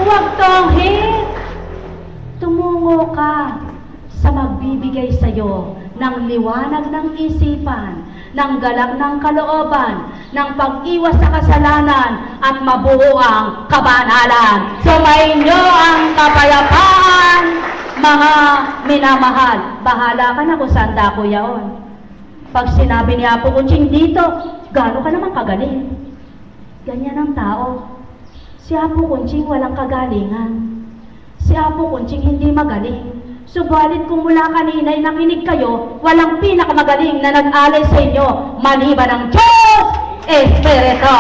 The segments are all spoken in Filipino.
huwag tonghin. Tumungo ka sa magbibigay sa'yo ng liwanag ng isipan, ng galak ng kalooban, ng pag-iwas sa kasalanan at mabuo ang kabanalan. Sumainyo ang kapayapaan, mga minamahal. Bahala ka na kung saan dako yaon. Pag sinabi ni Apo Kunching dito, gano'n ka naman kagaling. Ganyan ang tao. Si Apo Kunching walang kagalingan. Si Apo Kunching hindi magaling. Subalit kung mula kanina'y nakinig kayo, walang pinakamagaling na nag-alay sa inyo, maliban ng Diyos Espiritu.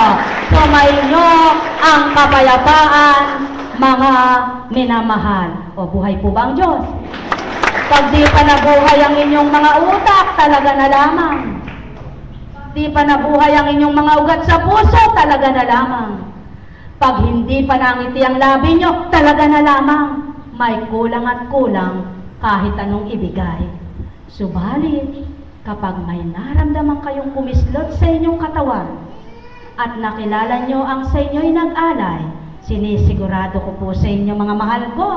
Sumainyo ang kapayapaan, mga minamahal. O buhay po ba ang Diyos? Pag di pa nabuhay ang inyong mga utak, talaga na lamang. Di pa nabuhay ang inyong mga ugat sa puso, talaga na lamang. Pag hindi pa nangiti ang labi nyo, talaga na lamang. May kulang at kulang kahit anong ibigay. Subalit, kapag may naramdaman kayong kumislot sa inyong katawan at nakilala nyo ang sa inyo'y nag-alay, sinisigurado ko po sa inyo mga mahal ko,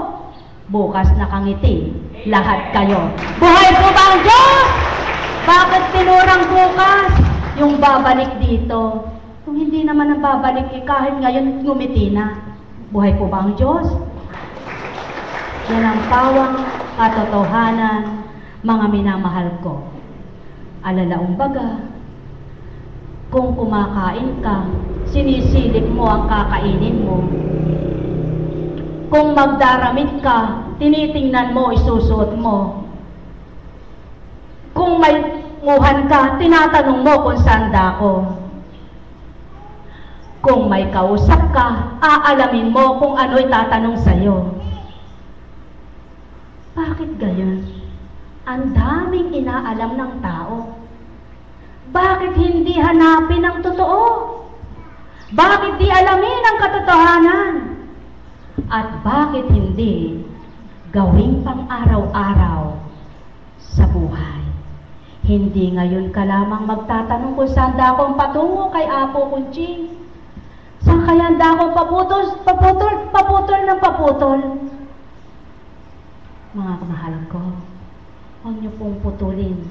bukas nakangiti lahat kayo. Buhay po ba ang Diyos? Bakit tinurang bukas? Yung babalik dito. Kung hindi naman ang babalik, kahit ngayon ngumiti na. Buhay po ba ang Diyos? Yan ang pawang katotohanan, mga minamahal ko. Alalaong baga, kung kumakain ka, sinisilip mo ang kakainin mo. Kung magdaramit ka, tinitingnan mo, isusuot mo. Kung may nguhan ka, tinatanong mo kung saan dako. Kung may kausap ka, aalamin mo kung ano'y tatanong sa'yo. Bakit gayon? Ang daming inaalam ng tao. Bakit hindi hanapin ang totoo? Bakit di alamin ang katotohanan? At bakit hindi gawing pang-araw-araw sa buhay? Hindi ngayon ka lamang magtatanong kung saan dakong patungo kay Apo Kunching. Saan kaya dakong paputol ng paputol? Mga kamahal ko, huwag niyo pong putulin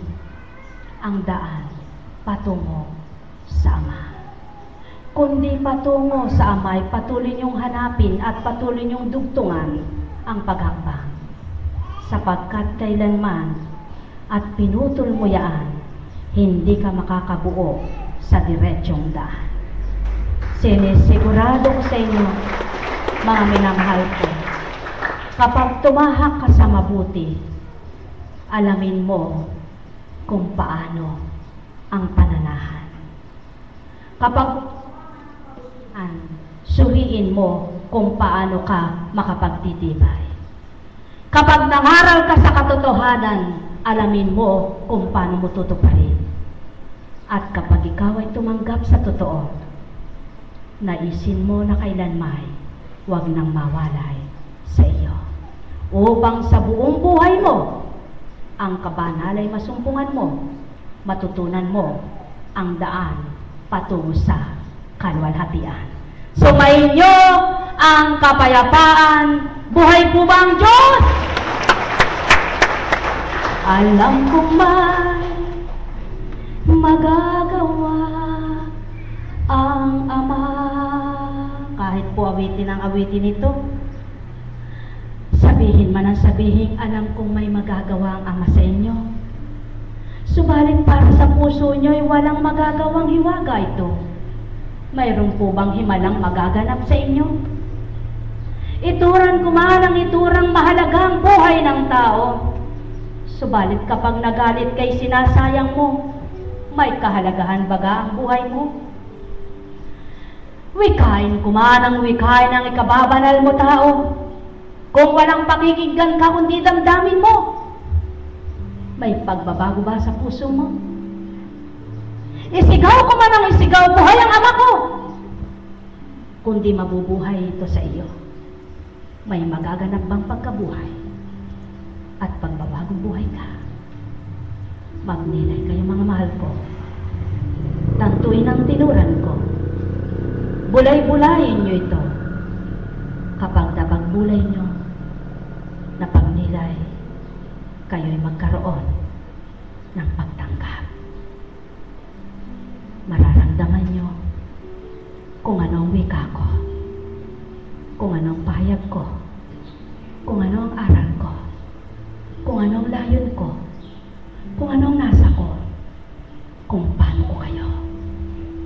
ang daan patungo sa Ama. Kundi patungo sa Ama, patuloy niyong hanapin at patuloy niyong dugtungan ang paghakbang. Sapagkat kailanman at pinutol mo yaan, hindi ka makakabuo sa diretsyong daan. Sinisigurado ko sa inyo, mga minamahal ko, kapag tumahak ka sa mabuti, alamin mo kung paano ang pananahan. Kapag suriin mo kung paano ka makapagtitibay. Kapag nangaral ka sa katotohanan, alamin mo kung paano mo tutuparin. At kapag ikaw ay tumanggap sa totoo, naisin mo na kailanmay, huwag nang mawalay sa iyo. Upang sa buong buhay mo, ang kabanalay masumpungan mo, matutunan mo ang daan patungo sa kalwalhatian. Sumainyo ang kapayapaan. Buhay po ba ang Diyos? Alam kong may magagawa ang Ama. Kahit po awitin ang awitin ito, sabihin man ang sabihin, alam kong may magagawa ang Ama sa inyo. Subalit para sa puso nyo'y walang magagawang hiwaga ito. Mayroon po bang himalang magaganap sa inyo? Ituran ko man ang iturang mahalagang buhay ng tao. Subalit kapag nagalit kay sinasayang mo, may kahalagahan baga ang buhay mo? Wikain ko man ang wikain ng ikababanal mo tao. Kung walang pakikinggan ka kundi damdamin mo, may pagbabago ba sa puso mo? Isigaw ko man ang isigaw, buhay ang Ama ko. Kundi mabubuhay ito sa iyo, may magaganap bang pagkabuhay at pagbabagong buhay ka? Magnilay kayo mga mahal ko. Tantuin ang tinuran ko. Bulay-bulayin nyo ito. Kapag pagbulay nyo na pagnilay, kayo'y magkaroon ng pagtanggap. Mararamdaman nyo kung anong wika ko, kung anong pahayag ko, kung anong aral ko, kung anong layon ko, kung anong nasa ko, kung paano ko kayo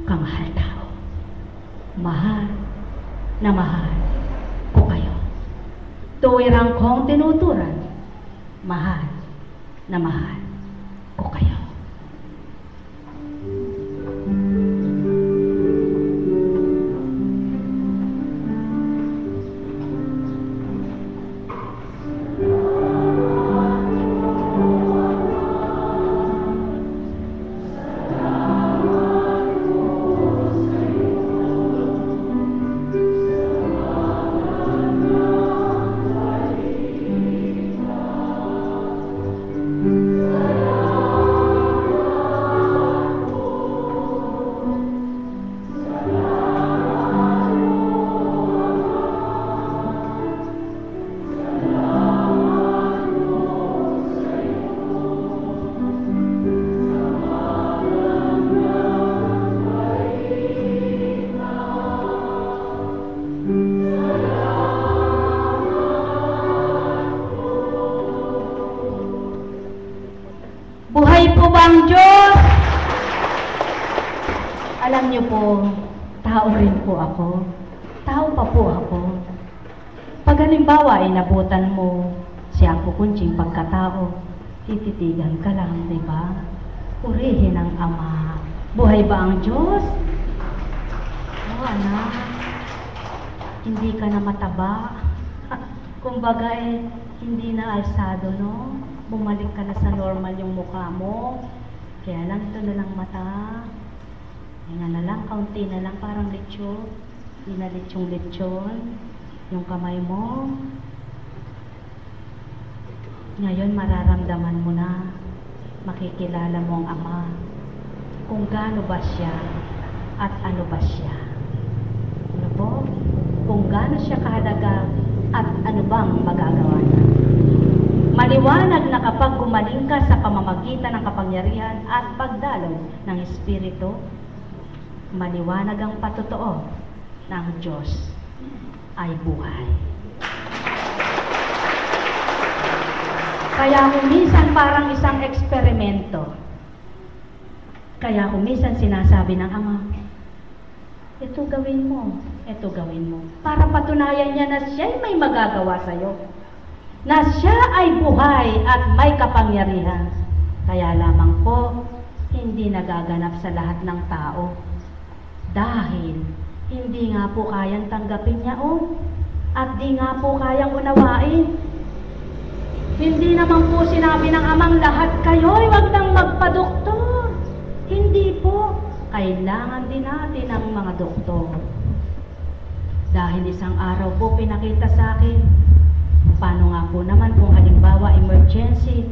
kamahal tao. Mahal na mahal ko kayo. Tuwirang kong tinuturan, mahal na mahal ko kayo. Buhay po ba ang Diyos? Alam niyo po, tao rin po ako. Tao pa po ako. Pag halimbawa ay nabutan mo siya ang kukuntsing pagkatao, tititigan ka lang, di ba? Purihin ang Ama. Buhay ba ang Diyos? Oo, anak. Hindi ka na mataba. Kumbaga hindi na alsado, no? Bumalik ka na sa normal yung mukha mo. Kaya lang, ito na lang mata. Nga na lang, kaunti na lang, parang lechon. Hindi na lechon. Yung kamay mo. Ngayon, mararamdaman mo na. Makikilala mo ang Ama. Kung gaano ba siya at ano ba siya. Ano po? Kung gaano siya kahalaga at ano bang magagawa niya. Maliwanag na kapag gumaling ka sa pamamagitan ng kapangyarihan at pagdaloy ng Espiritu, maliwanag ang patotoo na ang Diyos ay buhay. Kaya minsan parang isang eksperimento. Kaya minsan sinasabi ng Ama, ito gawin mo, ito gawin mo. Para patunayan niya na siya'y may magagawa sa'yo. Na siya ay buhay at may kapangyarihan. Kaya lamang po, hindi nagaganap sa lahat ng tao. Dahil hindi nga po kayang tanggapin niya at di nga po kayang unawain. Hindi naman po sinabi ng Amang lahat kayo'y wag nang magpadoktor. Hindi po. Kailangan din natin ang mga doktor. Dahil isang araw po pinakita sa akin, paano nga po naman kung halimbawa emergency,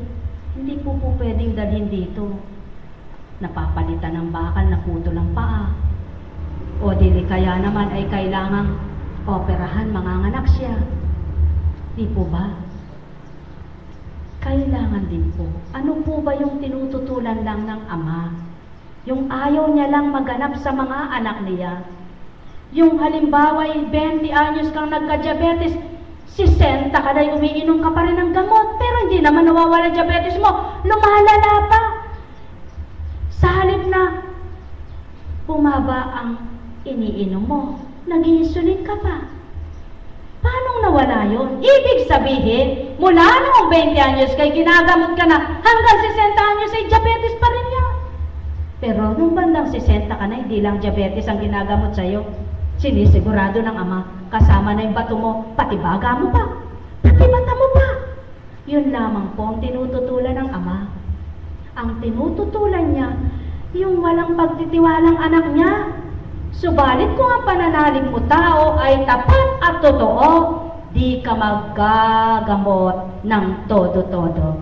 hindi po pwedeng dalhin dito. Napapalitan ng bakal, naputol ang paa. O dili kaya naman ay kailangang operahan, manganganak siya. Di po ba? Kailangan din po. Ano po ba yung tinututulan lang ng Ama? Yung ayaw niya lang maganap sa mga anak niya. Yung halimbawa, 20 anyos kang nagka-diabetes, 60 ka na umiinom ka pa rin ng gamot, pero hindi naman nawawala diabetes mo, lumalala pa. Sa halip na bumaba ang iniinom mo, nag-i-insulin ka pa. Paano nawala yun? Ibig sabihin, mula noong 20 anyos kay ginagamot ka na, hanggang 60 anyos ay diabetes pa rin yan. Pero nung bandang 60 ka na, hindi lang diabetes ang ginagamot sa'yo. Sinisigurado ng Ama, kasama na yung bato mo, pati baga mo pa, pati mata mo pa. Yun lamang po ang tinututulan ng Ama. Ang tinututulan niya, yung walang pagtitiwalang anak niya. Subalit kung ang pananalig mo tao ay tapat at totoo, di ka magagamot ng todo-todo.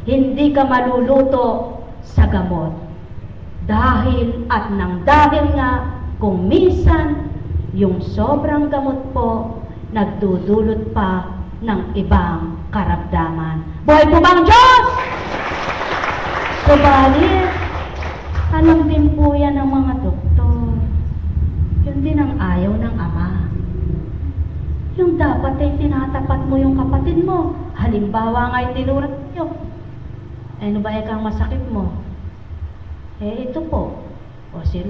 Hindi ka maluluto sa gamot. Dahil at nang dahil nga, kung minsan, yung sobrang gamot po nagdudulot pa ng ibang karamdaman. Buhay po bang Diyos? Subalit, alam din po yan ng mga doktor. Yun din ang ayaw ng Ama. Yung dapat ay tinatapat mo yung kapatid mo. Halimbawa nga ay tinurat nyo. Ano ba kang masakit mo? Ito po. O si